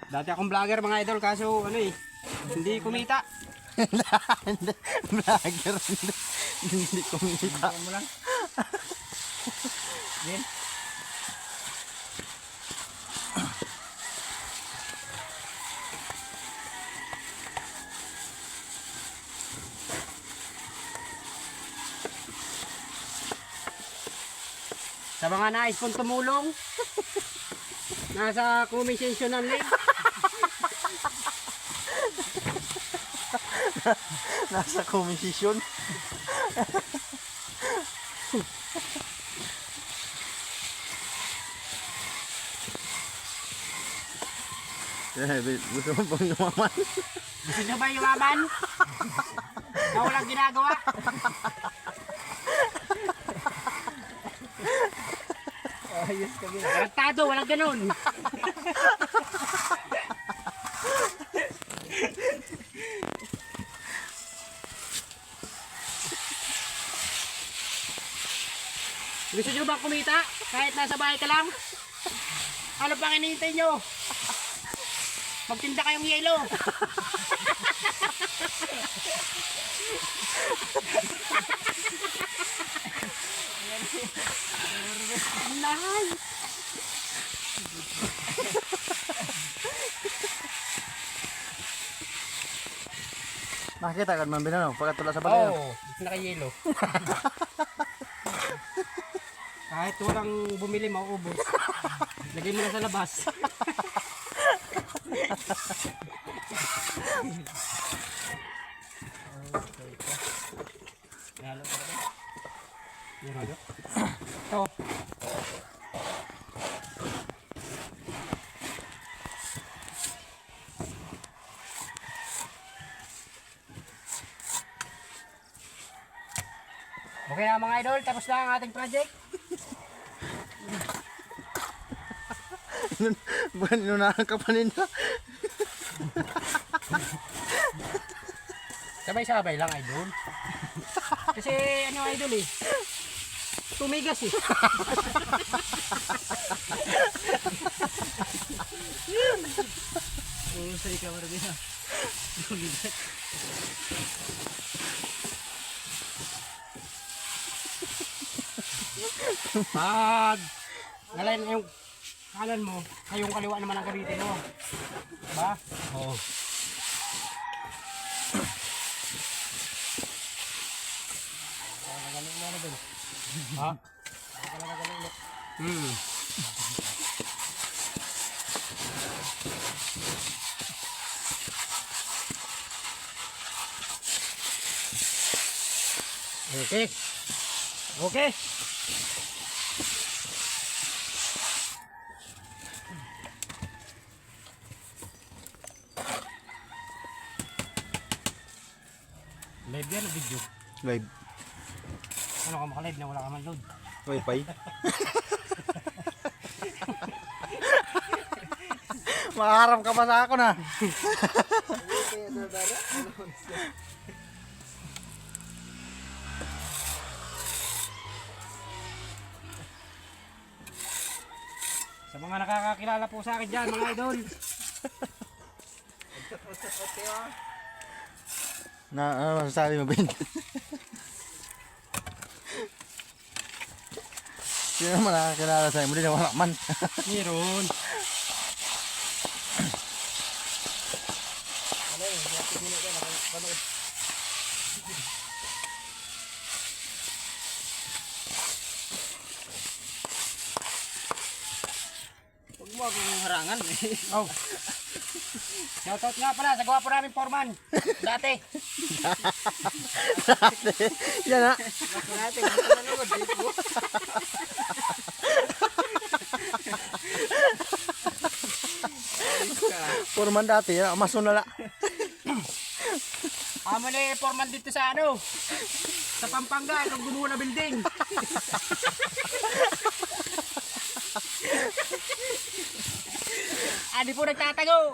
Dati akong vlogger mga idol kaso ano eh, hindi kumita. Hindi, vlogger, hindi kumita. Mo lang. Yan. Sa mga nais kong tumulong, nasa comment section ng link. Nasa komisisyon. Gusto mo pang yumaman? Gusto nyo ba yumaman? Na walang ginagawa? Ayos ka gina. Taraktado, walang ganun. Gusto nyo ba kumita? Kahit nasa bahay ka lang? Ano pang hinihintay nyo? Magtinda kayong yelo. Nahay. Makikita ka man binano pagkatula sa balay. Oo, naka-yelo. Kahit walang bumili, mauubos. Lagay mo na sa labas. Ito. Okay na mga idol, tapos na ang ating project. Bukan inunahan ka pa ninyo. Sabay-sabay lang idol. Kasi ano idol eh, tumigas eh. Usay ka mara din. Pag ngalain yung kanan mo, yung kaliwa naman ang gamitin mo. Diba? Oo. Nagaling mo na dun. Ha? Nagaling mo. Okay. Okay. Live yan o video? Live. Ano ka makalive na wala ka man load? Wi-Fi. Makaharap ka pa sa ako na. Sa mga nakakakilala po sa akin dyan mga idol. Na ano masasabi mo, Ben? Sino naman nakakilala sa'yo? Hindi na wala man. Meron. Huwag mo akong harangan eh. Oh. Shoutout nga pala sa gwapo namin foreman. Dati. Yan ha. Dati. Purman dati, masunala. Amo na foreman dito sa ano? Sa Pampanga, itong gunuho na building. Adi po nagtatago.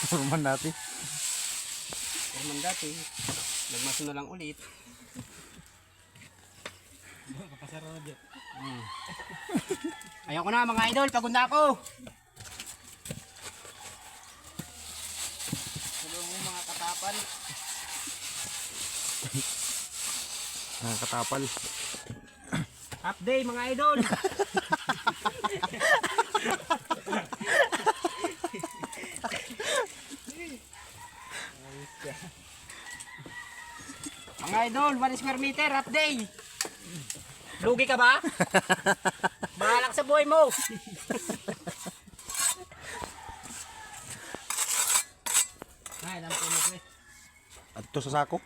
Purman dati. Foreman dati. Nagmaso na lang ulit. Ayoko na mga idol, pagod na ako. Tulong mo mga katapal. Katapal. Half day mga idol. Mga idol, 1 square meter, half day. Lugi ka ba? Bahalang sa buhay mo. Ay, alam ko mo eh. At ito sa sako.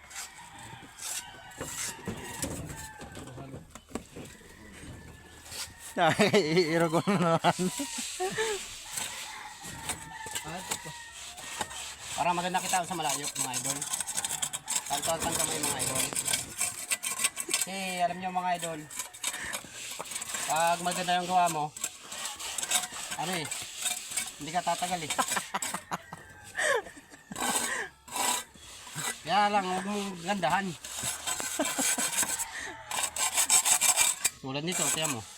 Iro ko na naman. Para maganda kita sa malayo mga idol. Tantuan kami mga idol. Kasi alam nyo mga idol, pag maganda yung gawa mo, ano eh, hindi ka tatagal eh. Kaya lang, huwag mong gandahan. Tulad nito, tiyan mo.